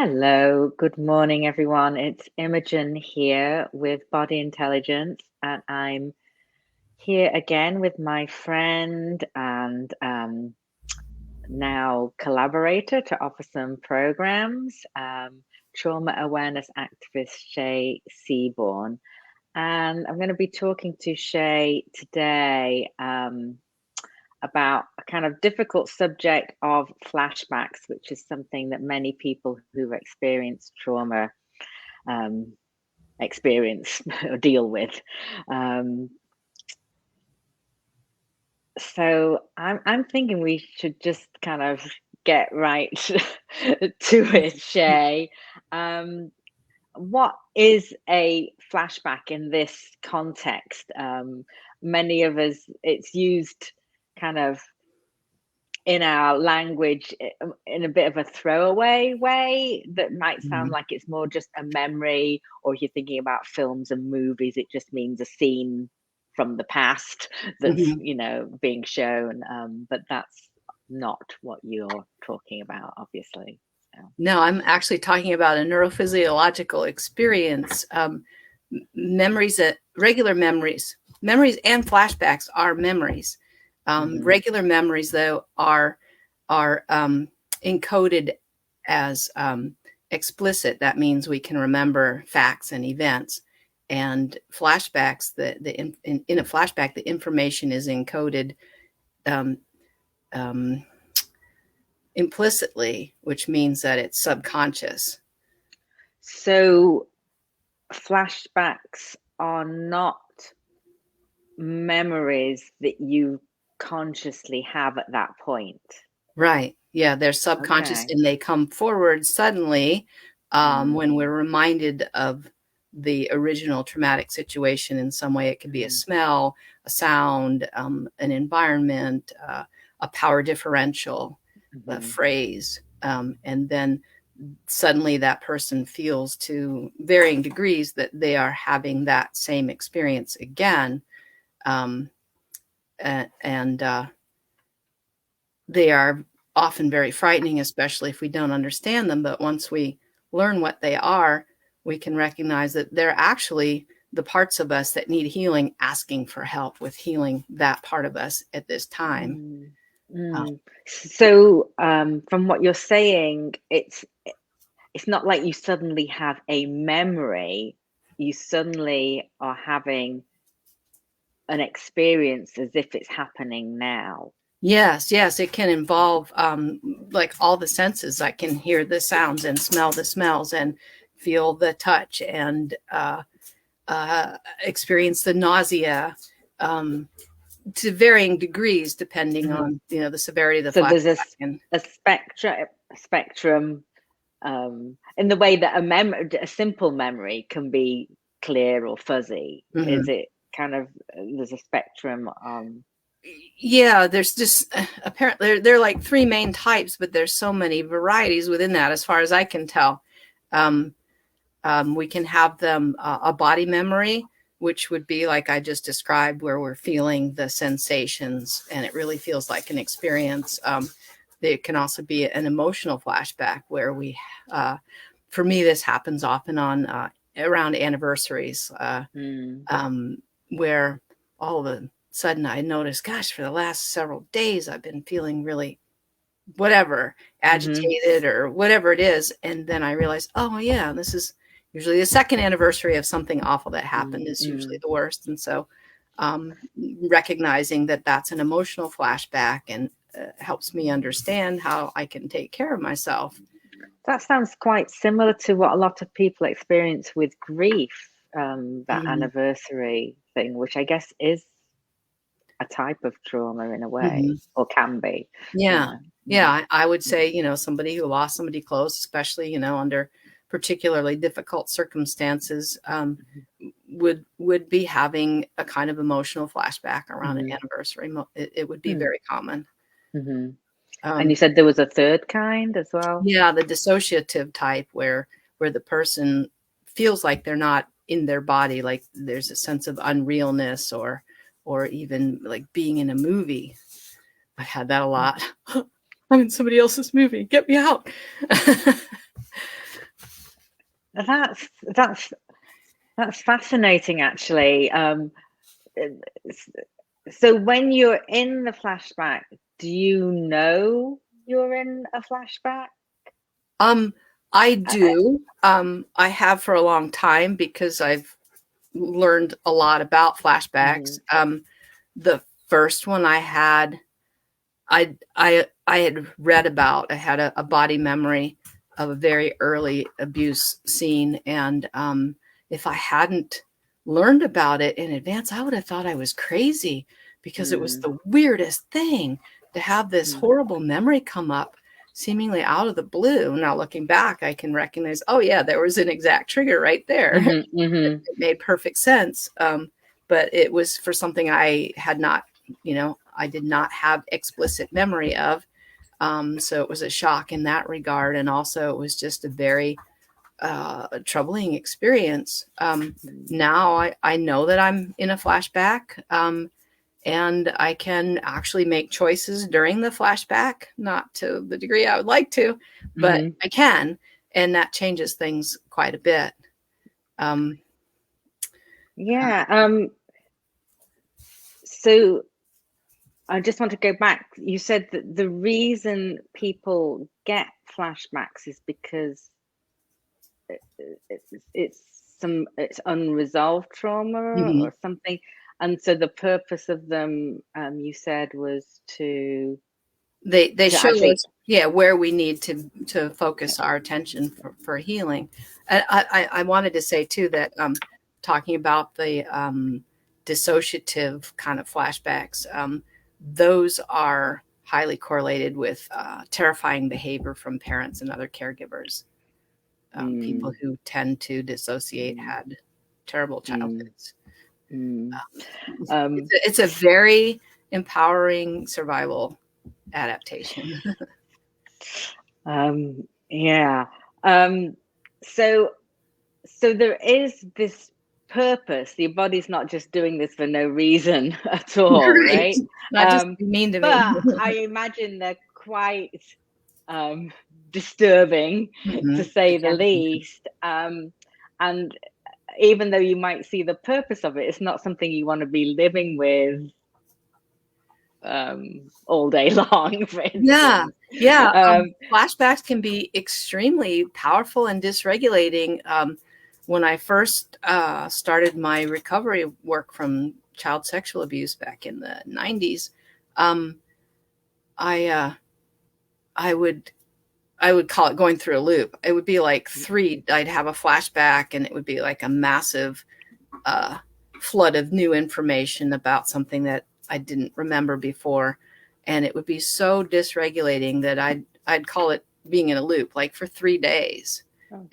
Hello, good morning, everyone. It's Imogen here with Body Intelligence, and I'm here again with my friend and now collaborator to offer some programs, trauma awareness activist Shay Seaborne. And I'm going to be talking to Shay today about a kind of difficult subject of flashbacks, which is something that many people who've experienced trauma experience or deal with. So I'm thinking we should just kind of get right to it, Shay. What is a flashback in this context? Many of us, it's used kind of in our language in a bit of a throwaway way that might sound like it's more just a memory, or if you're thinking about films and movies, it just means a scene from the past that's being shown, but that's not what you're talking about, obviously. No, I'm actually talking about a neurophysiological experience. Memories, regular memories and flashbacks are memories. Regular memories, though, are encoded as explicit. That means we can remember facts and events. And flashbacks, in a flashback, the information is encoded implicitly, which means that it's subconscious. So flashbacks are not memories that you consciously have at that point. Right. Yeah, they're subconscious, and they come forward suddenly when we're reminded of the original traumatic situation in some way. It could be a smell, a sound, an environment, a power differential, a phrase. And then suddenly that person feels, to varying degrees, that they are having that same experience again. They are often very frightening, especially if we don't understand them. But once we learn what they are, we can recognize that they're actually the parts of us that need healing, asking for help with healing that part of us at this time. So from what you're saying, it's not like you suddenly have a memory. You suddenly are having an experience as if it's happening now. Yes, it can involve like all the senses. I can hear the sounds and smell the smells and feel the touch and experience the nausea to varying degrees, depending on the severity of the flashback. So there's a spectrum in the way that a simple memory can be clear or fuzzy. Is it kind of, there's a spectrum? Yeah, there's just apparently there are like three main types, but there's so many varieties within that, as far as I can tell. We can have them a body memory, which would be like I just described, where we're feeling the sensations and it really feels like an experience. It can also be an emotional flashback, where for me, this happens often on around anniversaries, where all of a sudden I notice, gosh, for the last several days, I've been feeling really agitated or whatever it is. And then I realize, oh yeah, this is usually the second anniversary of something awful that happened is usually the worst. And so recognizing that that's an emotional flashback and helps me understand how I can take care of myself. That sounds quite similar to what a lot of people experience with grief, that anniversary thing, which I guess is a type of trauma in a way, or can be. Yeah. I would say, somebody who lost somebody close, especially, under particularly difficult circumstances, would be having a kind of emotional flashback around an anniversary. It would be very common. And you said there was a third kind as well? Yeah, the dissociative type, where the person feels like they're not in their body, like there's a sense of unrealness, or even like being in a movie. I've had that a lot. I'm in somebody else's movie. Get me out. That's fascinating, actually. So when you're in the flashback, do you know you're in a flashback? I do. I have for a long time because I've learned a lot about flashbacks. The first one I had, I had read about. I had a body memory of a very early abuse scene, and if I hadn't learned about it in advance, I would have thought I was crazy because it was the weirdest thing to have this horrible memory come up seemingly out of the blue. Now looking back, I can recognize, oh yeah, there was an exact trigger right there. It made perfect sense. But it was for something I had not, I did not have explicit memory of. So it was a shock in that regard. And also it was just a very troubling experience. Now I know that I'm in a flashback. And I can actually make choices during the flashback, not to the degree I would like to, but I can. And that changes things quite a bit. So I just want to go back. You said that the reason people get flashbacks is because it's unresolved trauma or something, and so the purpose of them, you said, was to they show actually, us where we need to focus our attention for healing. I wanted to say too that talking about the dissociative kind of flashbacks, those are highly correlated with terrifying behavior from parents and other caregivers. People who tend to dissociate had terrible childhoods. It's a very empowering survival adaptation. So there is this purpose. Your body's not just doing this for no reason at all, right? Not just mean to me. But I imagine they're quite disturbing, to say the least. And even though you might see the purpose of it, it's not something you want to be living with all day long, for instance. Flashbacks can be extremely powerful and dysregulating. When I first started my recovery work from child sexual abuse back in the 90s, I would call it going through a loop. It would be like I'd have a flashback and it would be like a massive flood of new information about something that I didn't remember before. And it would be so dysregulating that I'd call it being in a loop, like for 3 days.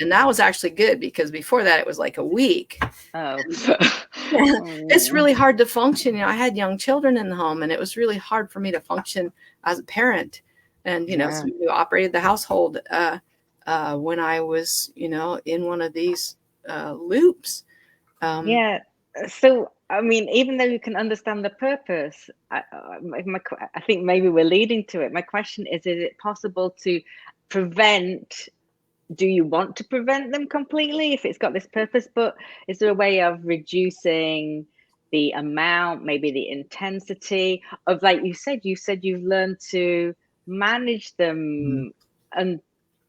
And that was actually good because before that it was like a week. It's really hard to function. I had young children in the home and it was really hard for me to function as a parent. And, somebody who operated the household when I was, in one of these loops. So, I mean, even though you can understand the purpose, I think maybe we're leading to it. My question is it possible to prevent? Do you want to prevent them completely if it's got this purpose? But is there a way of reducing the amount, maybe the intensity of, like you said you've learned to manage them and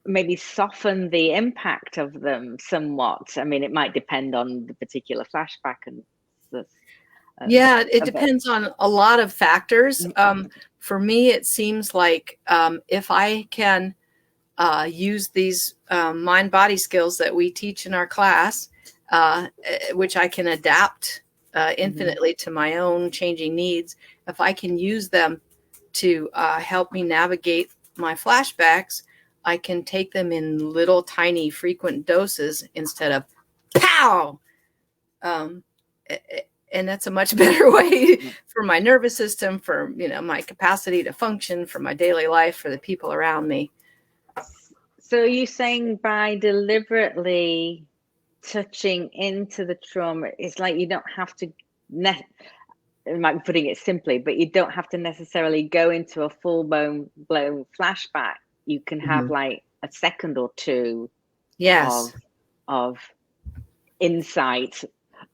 maybe soften the impact of them somewhat? I mean, it might depend on the particular flashback and it depends on a lot of factors. For me, it seems like if I can use these mind-body skills that we teach in our class, which I can adapt infinitely to my own changing needs. If I can use them to help me navigate my flashbacks, I can take them in little tiny frequent doses instead of pow. And that's a much better way for my nervous system, for my capacity to function, for my daily life, for the people around me. So are you saying by deliberately touching into the trauma, it's like you don't have to, I'm putting it simply, but you don't have to necessarily go into a full-blown flashback. You can have like a second or two of insight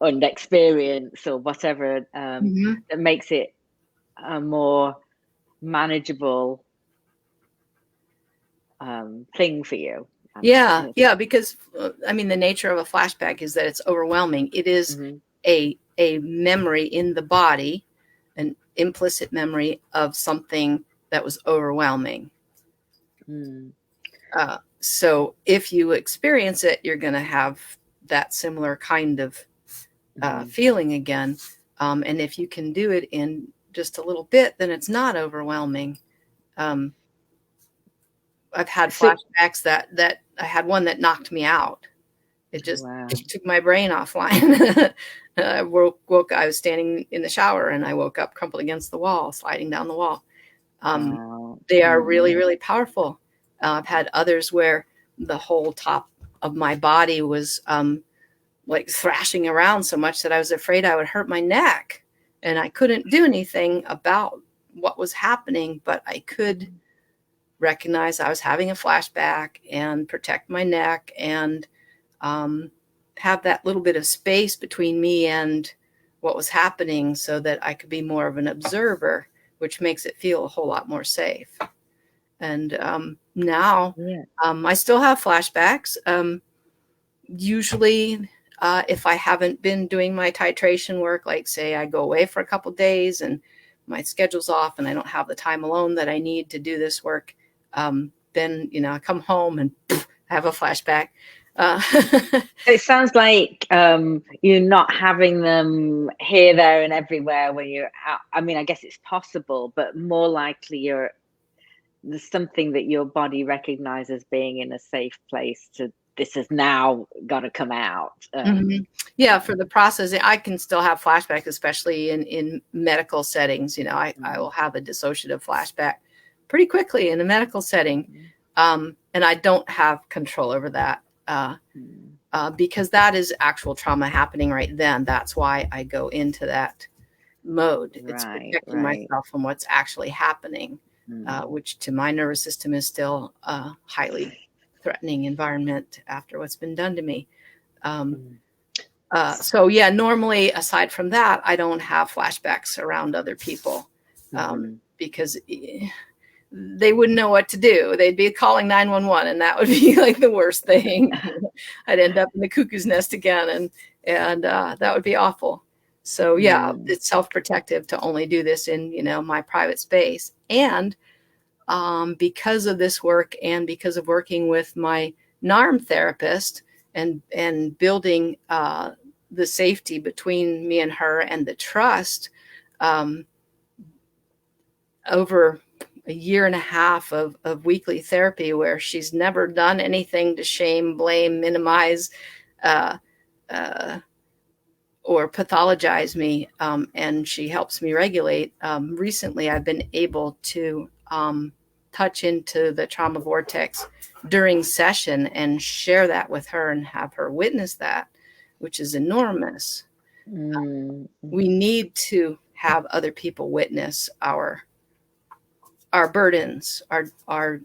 and experience or whatever that makes it a more manageable thing for you. Yeah, because I mean, the nature of a flashback is that it's overwhelming. It is a memory in the body, an implicit memory of something that was overwhelming. So if you experience it, you're going to have that similar kind of feeling again. And if you can do it in just a little bit, then it's not overwhelming. I've had flashbacks that I had one that knocked me out. It just took my brain offline. I woke. I was standing in the shower and I woke up crumpled against the wall, sliding down the wall. They are really, really powerful. I've had others where the whole top of my body was like thrashing around so much that I was afraid I would hurt my neck, and I couldn't do anything about what was happening, but I could recognize I was having a flashback and protect my neck and have that little bit of space between me and what was happening so that I could be more of an observer, which makes it feel a whole lot more safe. And now I still have flashbacks. Usually if I haven't been doing my titration work, like say I go away for a couple of days and my schedule's off and I don't have the time alone that I need to do this work, then, I come home and have a flashback. It sounds like you're not having them here, there, and everywhere when you're out. I mean, I guess it's possible, but more likely there's something that your body recognizes being in a safe place to. This is now going to come out. Yeah, for the process, I can still have flashbacks, especially in medical settings. I will have a dissociative flashback pretty quickly in a medical setting. And I don't have control over that because that is actual trauma happening right then. That's why I go into that mode. It's protecting myself from what's actually happening, which to my nervous system is still a highly threatening environment after what's been done to me. So yeah, normally aside from that, I don't have flashbacks around other people because they wouldn't know what to do. They'd be calling 911 and that would be like the worst thing. I'd end up in the cuckoo's nest again and that would be awful. So yeah, it's self-protective to only do this in, my private space. And because of this work and because of working with my NARM therapist and building the safety between me and her and the trust over a year and a half of weekly therapy where she's never done anything to shame, blame, minimize, or pathologize me. And she helps me regulate. Recently, I've been able to touch into the trauma vortex during session and share that with her and have her witness that, which is enormous. We need to have other people witness our burdens, our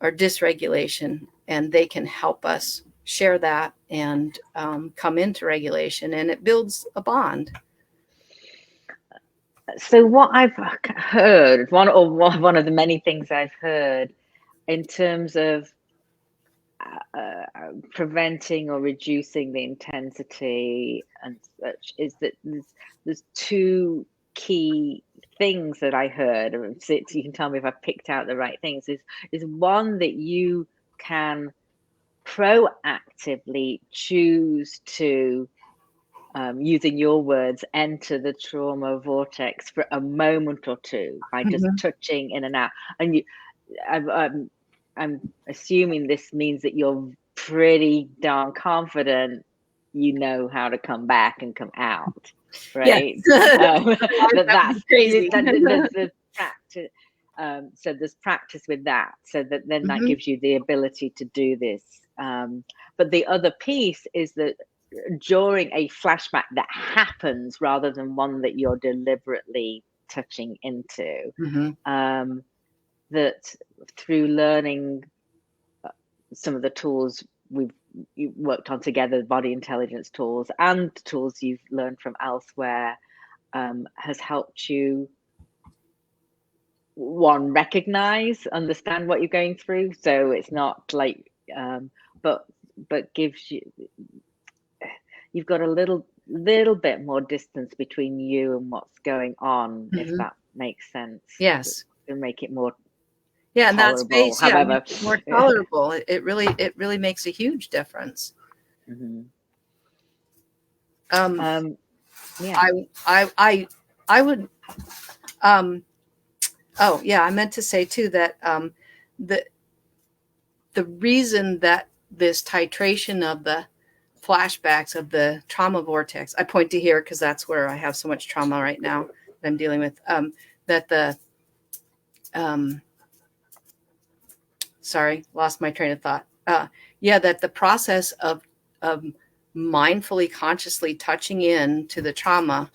dysregulation, and they can help us share that and come into regulation, and it builds a bond. So what I've heard, one of the many things I've heard in terms of preventing or reducing the intensity and such, is that there's two key things that I heard. So you can tell me if I've picked out the right things. Is one that you can proactively choose to, using your words, enter the trauma vortex for a moment or two by just touching in and out. And I'm assuming this means that you're pretty darn confident you know how to come back and come out, right? That's crazy. There's practice. So there's practice with that. So that then that gives you the ability to do this. But the other piece is that during a flashback that happens rather than one that you're deliberately touching into, that through learning some of the tools we've you worked on together, body intelligence tools and tools you've learned from elsewhere, has helped you, one, recognize, understand what you're going through, so it's not like but gives you, you've got a little bit more distance between you and what's going on, if that makes sense. Yes. To make it more and that space, however, more tolerable. It really makes a huge difference. Yeah. I would oh yeah, I meant to say too that the reason that this titration of the flashbacks of the trauma vortex, I point to here because that's where I have so much trauma right now that I'm dealing with, that the sorry, lost my train of thought. That the process of mindfully, consciously touching in to the trauma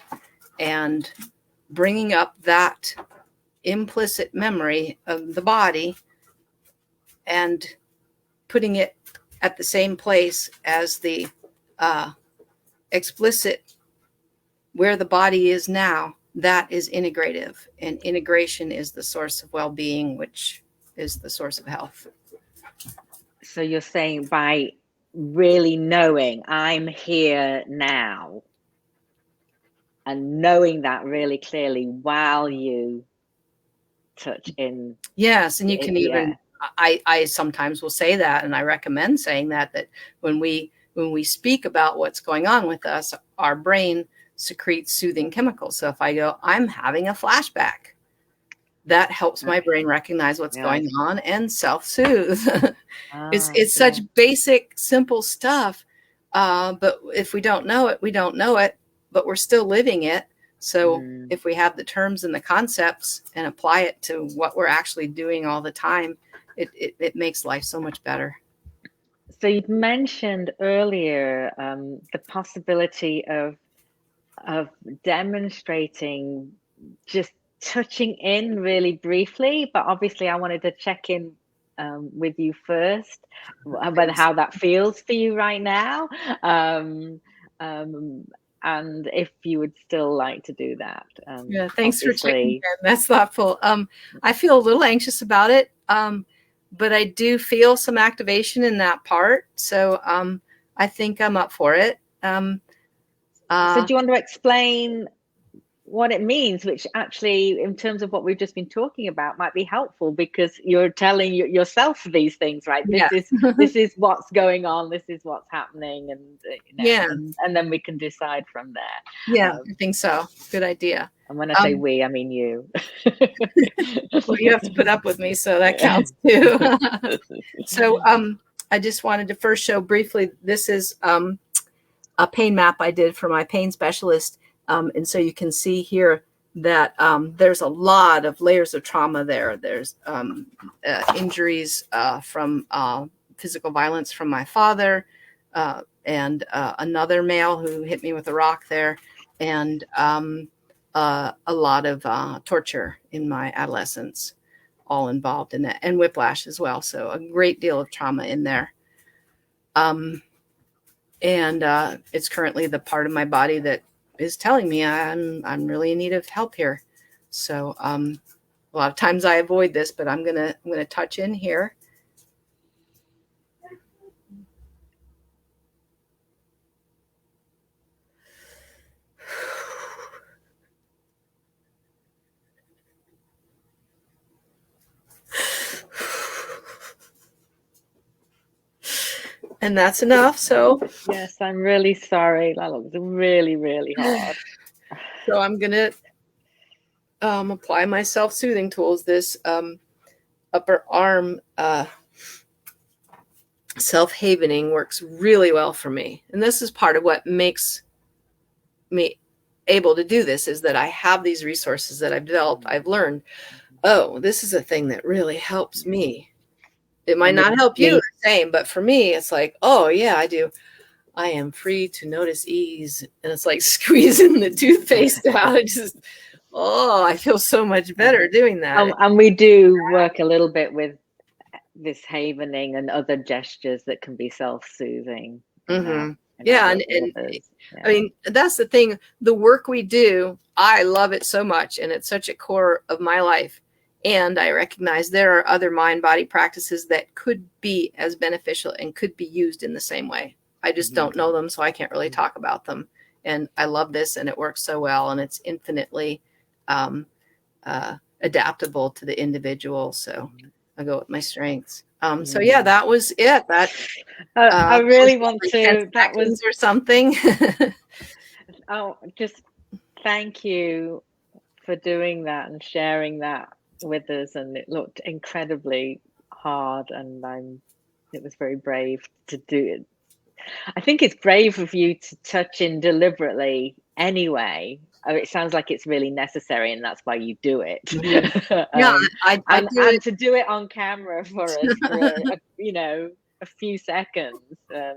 and bringing up that implicit memory of the body and putting it at the same place as the explicit where the body is now, that is integrative, and integration is the source of well-being, which is the source of health. So you're saying by really knowing I'm here now and knowing that really clearly while you touch in. Yes, and you can even, I sometimes will say that, and I recommend saying that when we speak about what's going on with us, our brain secretes soothing chemicals. So if I go, I'm having a flashback, that helps my brain recognize what's going on and self-soothe. It's such basic, simple stuff. But if we don't know it, we don't know it, but we're still living it. So if we have the terms and the concepts and apply it to what we're actually doing all the time, it makes life so much better. So you'd mentioned earlier the possibility of demonstrating just touching in really briefly, but obviously I wanted to check in with you first about how that feels for you right now, and if you would still like to do that. Thanks for checking in. That's thoughtful. I feel a little anxious about it, but I do feel some activation in that part, so I think I'm up for it. So do you want to explain what it means, which actually, in terms of what we've just been talking about, might be helpful, because you're telling yourself these things, right? This is what's going on, this is what's happening, and and then we can decide from there. I think so. Good idea. And when I say we, I mean you. Well, you have to put up with me, so that counts too. So I just wanted to first show briefly, this is a pain map I did for my pain specialist. And so you can see here that there's a lot of layers of trauma there. There's injuries from physical violence from my father, and another male who hit me with a rock there, and a lot of torture in my adolescence, all involved in that, and whiplash as well. So a great deal of trauma in there. And it's currently the part of my body that is telling me I'm really in need of help here. So a lot of times I avoid this, but I'm gonna touch in here. And that's enough. So yes, I'm really sorry. That looks really, really hard. So I'm gonna apply my self-soothing tools. This upper arm self-havening works really well for me, and this is part of what makes me able to do this, is that I have these resources that I've developed. I've learned, oh, this is a thing that really helps me. It might not help you the same, but for me, it's like, oh yeah, I do. I am free to notice ease. And it's like squeezing the toothpaste out. It just, I feel so much better doing that. And we do work a little bit with this havening and other gestures that can be self-soothing Mm-hmm. in Yeah, our and others. Yeah. I mean, that's the thing. The work we do, I love it so much, and it's such a core of my life. And I recognize there are other mind-body practices that could be as beneficial and could be used in the same way. I just don't know them, so I can't really talk about them. And I love this, and it works so well, and it's infinitely adaptable to the individual. So I go with my strengths. So yeah, that was it. That I really want like to. 10 seconds or something. Just thank you for doing that and sharing that with us. And it looked incredibly hard, and it was very brave to do it. I think it's brave of you to touch in deliberately anyway. It sounds like it's really necessary, and that's why you do it. Yeah, I do and it. to do it on camera for us for a few seconds. Yeah.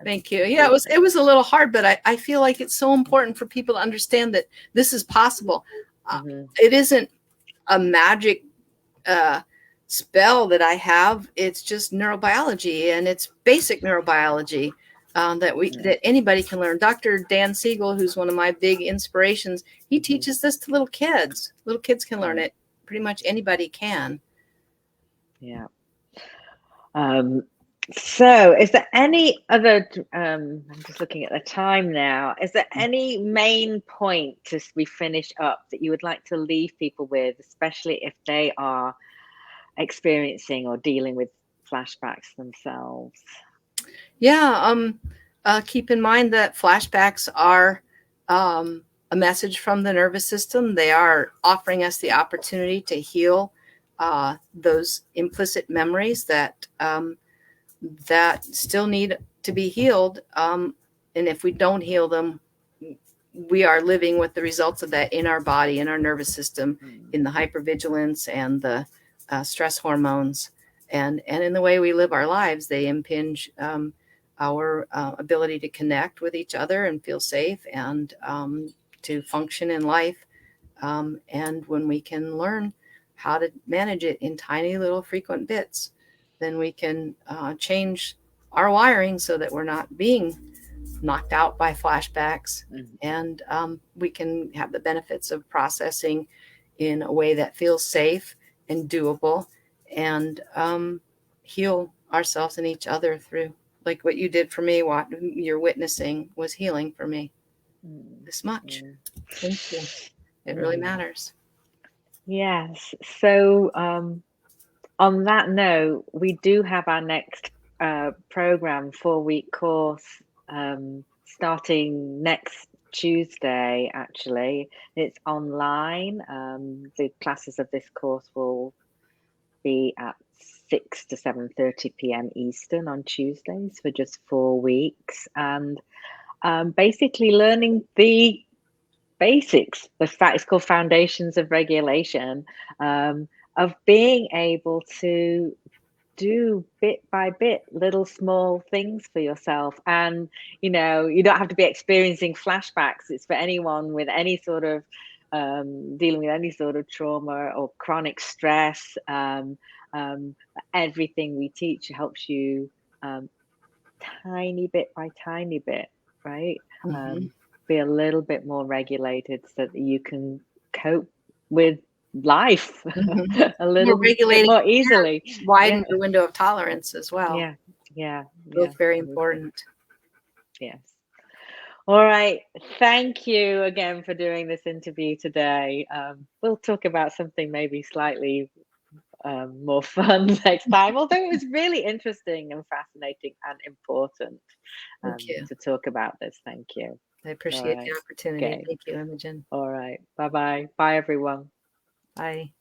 Thank you. Yeah, it was a little hard, but I feel like it's so important for people to understand that this is possible. It isn't a magic spell that I have. It's just neurobiology, and it's basic neurobiology that anybody can learn. Dr. Dan Siegel, who's one of my big inspirations, he teaches this to little kids. Little kids can learn it. Pretty much anybody can. Yeah. So is there any other, I'm just looking at the time now, is there any main point to we finish up that you would like to leave people with, especially if they are experiencing or dealing with flashbacks themselves? Yeah, keep in mind that flashbacks are a message from the nervous system. They are offering us the opportunity to heal those implicit memories that still need to be healed. And if we don't heal them, we are living with the results of that in our body, in our nervous system, in the hypervigilance and the stress hormones, and in the way we live our lives. They impinge our ability to connect with each other and feel safe and to function in life. And when we can learn how to manage it in tiny little frequent bits, then we can change our wiring so that we're not being knocked out by flashbacks, and we can have the benefits of processing in a way that feels safe and doable, and heal ourselves and each other through, like what you did for me. What you're witnessing was healing for me this much. Thank you. It really matters. Yes. So on that note, we do have our next program, 4-week course, starting next Tuesday, actually. It's online. The classes of this course will be at 6 to 7:30 p.m. Eastern on Tuesdays for just 4 weeks. And basically learning the basics. It's called Foundations of Regulation, of being able to do bit by bit little small things for yourself. And you don't have to be experiencing flashbacks. It's for anyone with any sort of dealing with any sort of trauma or chronic stress. Everything we teach helps you tiny bit by tiny bit, right? Be a little bit more regulated so that you can cope with life a little bit more easily. Widen your window of tolerance as well. Yeah. Both very important. Yes. All right. Thank you again for doing this interview today. We'll talk about something maybe slightly more fun next time, although it was really interesting and fascinating and important to talk about this. Thank you. I appreciate the opportunity. Okay. Thank you, Imogen. All right. Bye-bye. Bye, everyone. Bye.